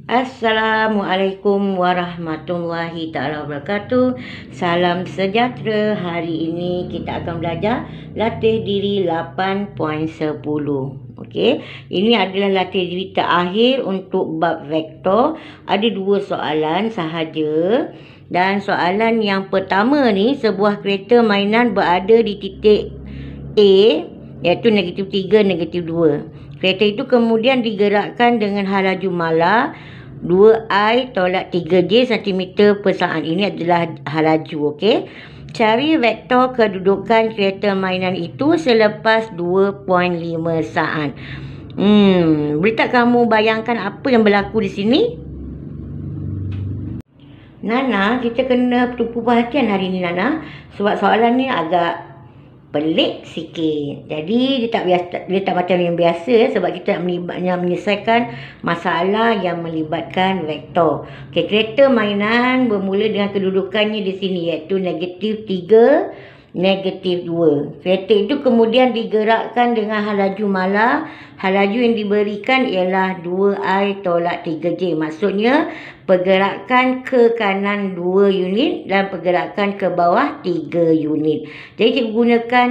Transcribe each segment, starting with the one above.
Assalamualaikum warahmatullahi taala wabarakatuh. Salam sejahtera. Hari ini kita akan belajar latih diri 8.10. Okey, ini adalah latih diri terakhir untuk bab vektor. Ada 2 soalan sahaja. Dan soalan yang pertama ni, sebuah kereta mainan berada di titik A, iaitu -3, -2. Kereta itu kemudian digerakkan dengan halaju mala 2I tolak 3J cm per saat. Ini adalah halaju, okey. Cari vektor kedudukan kereta mainan itu selepas 2.5 saat. Boleh tak kamu bayangkan apa yang berlaku di sini? Nana, kita kena tumpu perhatian hari ni, Nana. Sebab soalan ni agak pelik sikit. Jadi dia tak macam yang biasa, sebab kita nak menyelesaikan masalah yang melibatkan vektor. Okey, kereta mainan bermula dengan kedudukannya di sini, iaitu -3, -2. Kereta itu kemudian digerakkan dengan halaju mala. Halaju yang diberikan ialah 2I tolak 3J. Maksudnya pergerakan ke kanan 2 unit dan pergerakan ke bawah 3 unit. Jadi kita gunakan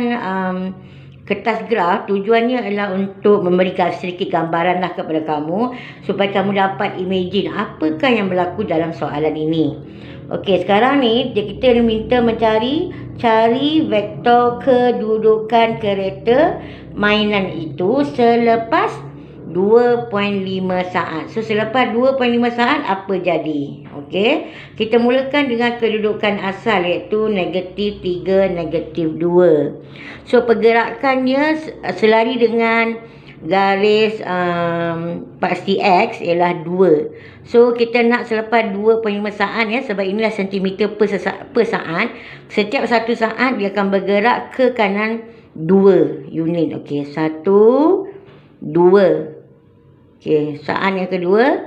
kertas graf. Tujuannya adalah untuk memberikan sedikit gambaran lah kepada kamu, supaya kamu dapat imagine apakah yang berlaku dalam soalan ini. Okey, sekarang ni kita diminta cari vektor kedudukan kereta mainan itu selepas 2.5 saat. So, selepas 2.5 saat apa jadi? Okey, kita mulakan dengan kedudukan asal, iaitu -3, -2. So, pergerakannya selari dengan garis pasti X ialah 2. So, kita nak selepas 2.5 saat ya, sebab inilah cm per saat. Setiap 1 saat dia akan bergerak ke kanan 2 unit. Okey, 1, 2. Okey, saat yang kedua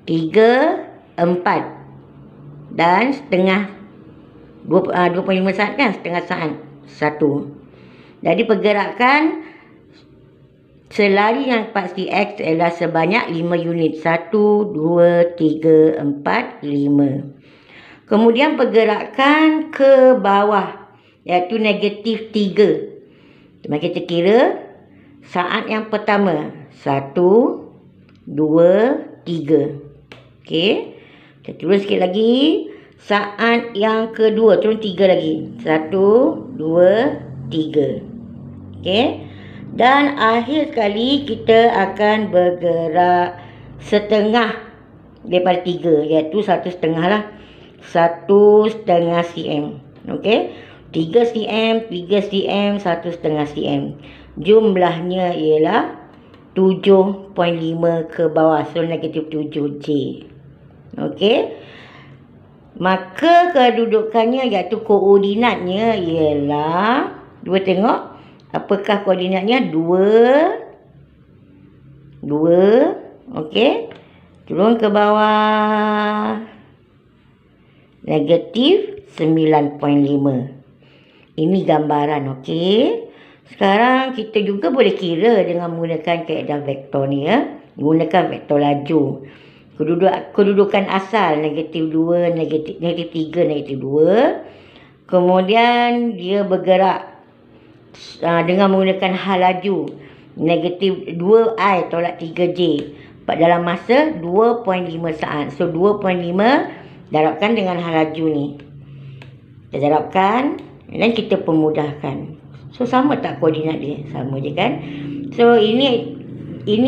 3, 4. Dan setengah 2.5 saat kan, setengah saat 1. Jadi pergerakan selari yang pasti X ialah sebanyak 5 unit. 1, 2, 3, 4, 5. Kemudian pergerakan ke bawah, iaitu -3. Mari kita kira saat yang pertama. 1, 2, 3. Okey, kita turun sikit lagi. Saat yang kedua, turun 3 lagi. 1, 2, 3. Okey. Dan akhir sekali kita akan bergerak setengah daripada 3, iaitu 1,5 lah. 1,5 cm. Okey. 3 cm, 3 cm, 1,5 cm. Jumlahnya ialah 7.5 ke bawah. So, -7J. Okey. Maka kedudukannya, iaitu koordinatnya ialah, cuba tengok. Apakah koordinatnya? 2. Okey. Turun ke bawah. -9.5. Ini gambaran, okey. Sekarang kita juga boleh kira dengan menggunakan kaedah vektor ni ya. Gunakan vektor laju. Kedudukan asal -2, -3, -2. Kemudian dia bergerak dengan menggunakan halaju -2I tolak 3J dalam masa 2.5 saat. So, 2.5 darabkan dengan halaju ni. Kita darabkan dan kita pemudahkan. So, sama tak koordinat dia? Sama je kan? So, ini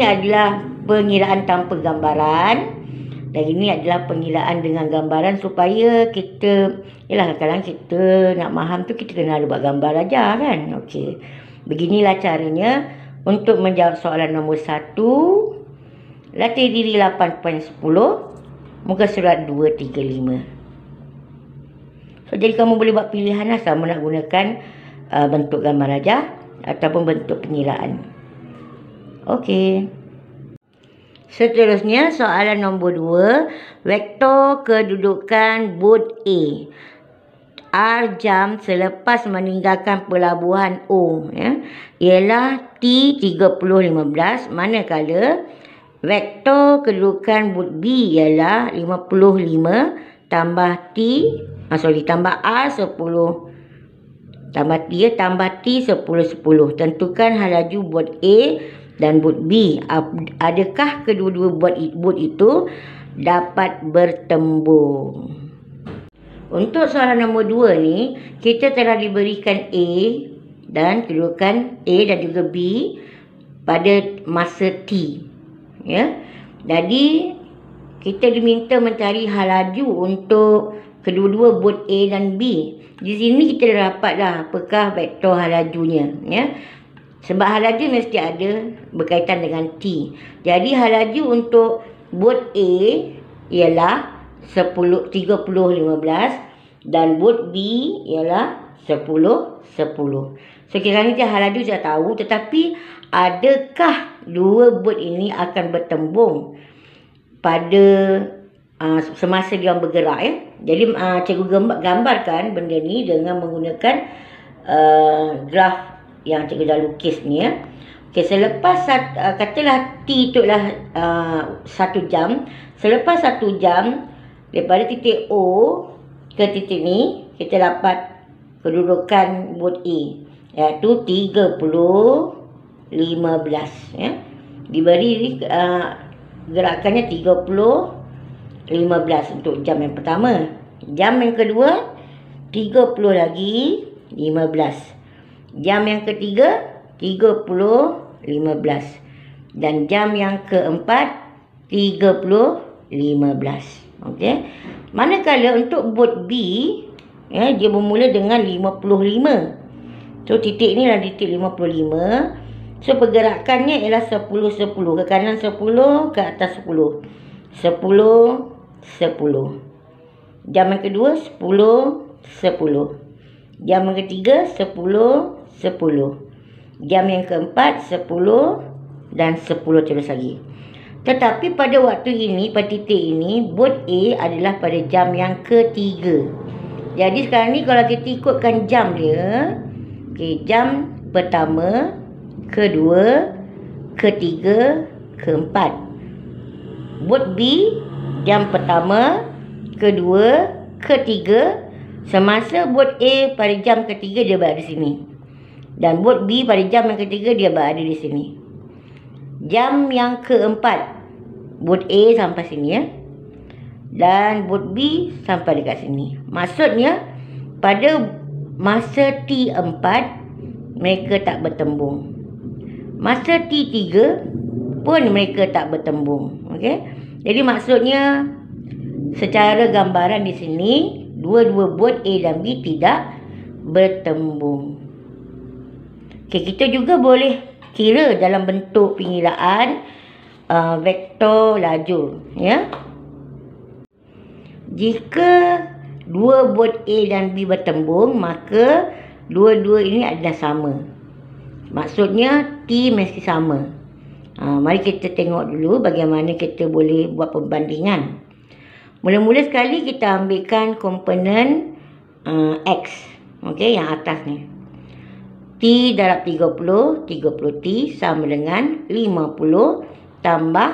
adalah pengiraan tanpa gambaran. Dan ini adalah pengiraan dengan gambaran, supaya kita, kadang-kadang kita nak faham tu kita kena ada buat gambar aja kan. Okey. Beginilah caranya untuk menjawab soalan nombor 1. Latih diri 8.10. Muka surat 235. So, jadi kamu boleh buat pilihan lah, sama nak gunakan bentuk gambar aja ataupun bentuk pengiraan. Okey. Seterusnya soalan nombor 2. Vektor kedudukan bot A R jam selepas meninggalkan pelabuhan O ialah T 30.15, manakala Vektor kedudukan buat B ialah 55 tambah tambah A 10 tambah T 10. Tentukan halaju buat A dan buat B. Adakah kedua-dua buat itu dapat bertembung? Untuk soalan nombor 2 ni, kita telah diberikan A dan kedudukan A dan juga B pada masa T. Ya. Jadi kita diminta mencari halaju untuk kedua-dua buat A dan B. Di sini kita dah dapat dah apakah vektor halajunya, ya. Sebab halaju mesti ada berkaitan dengan T. Jadi halaju untuk buat A ialah 30, 15 dan buat B ialah 10. So kira-kira kita halaju sudah tahu, tetapi adakah dua buat ini akan bertembung pada semasa dia bergerak, ya? Jadi cikgu gambarkan benda ni dengan menggunakan graf yang cikgu dah lukis ni, ya. Okey, selepas katalah T tu lah 1 jam. Selepas 1 jam daripada titik O ke titik ni, kita dapat kedudukan buat A, iaitu 30/15, ya. Diberi gerakannya 30/15 untuk jam yang pertama. Jam yang kedua 30 lagi 15. Jam yang ketiga 30/15 dan jam yang keempat 30/15. Okey. Manakala untuk buat B, ya, dia bermula dengan 55. So titik ni lah titik 55. So pergerakannya ialah 10 ke kanan 10 ke atas 10. 10. Jam yang kedua 10. Jam yang ketiga 10. Jam yang keempat 10 dan 10 terus lagi. Tetapi pada waktu ini, pada titik ini, buat A adalah pada jam yang ketiga. Jadi sekarang ni kalau kita ikutkan jam dia, okay, jam pertama, kedua, ketiga, keempat. Buat B, jam pertama, kedua, ketiga. Semasa buat A pada jam ketiga dia berada di sini. Dan buat B pada jam yang ketiga dia berada di sini. Jam yang keempat, buat A sampai sini, ya. Dan buat B sampai dekat sini. Maksudnya pada masa T4 mereka tak bertembung. Masa T3 pun mereka tak bertembung. Okey. Jadi maksudnya secara gambaran di sini dua-dua buat A dan B tidak bertembung. Okey, kita juga boleh kira dalam bentuk pengilaan vektor laju, ya. Jika dua buat A dan B bertembung, maka dua-dua ini adalah sama. Maksudnya T mesti sama. Mari kita tengok dulu bagaimana kita boleh buat perbandingan. Mula-mula sekali kita ambilkan komponen X. Okey, yang atas ni. T darab 30 T sama dengan 50 tambah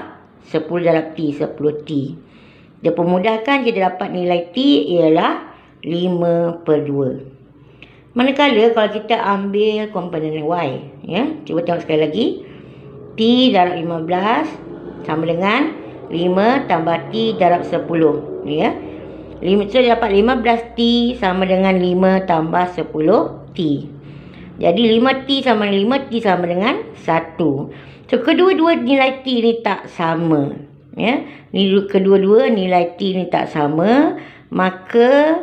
10 darab T, 10T. Dia pemudahkan, kita dapat nilai T ialah 5/2. Manakala kalau kita ambil komponen Y, ya, cuba tengok sekali lagi. T darab 15 sama dengan 5 tambah T darab 10, ya. So dapat 15T sama dengan 5 tambah 10T. Jadi 5T sama 5T sama dengan 1. So kedua-dua nilai T ni tak sama, ya. Kedua-dua nilai T ni tak sama, maka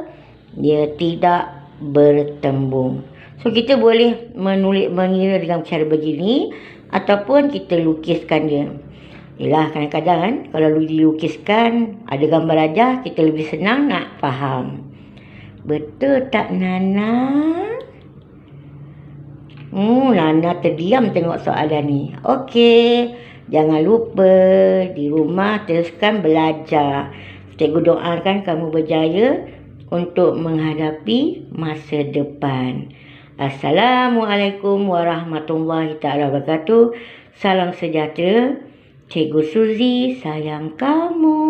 dia tidak bertembung. So kita boleh mengira dengan cara begini ataupun kita lukiskan dia. Yalah, kadang-kadang kan kalau dilukiskan ada gambar aja, kita lebih senang nak faham. Betul tak Nana? Nana terdiam tengok soalan ni. Okey, jangan lupa di rumah teruskan belajar. Cikgu doakan kamu berjaya untuk menghadapi masa depan. Assalamualaikum warahmatullahi taala wabarakatuh. Salam sejahtera. Cikgu Suzy sayang kamu.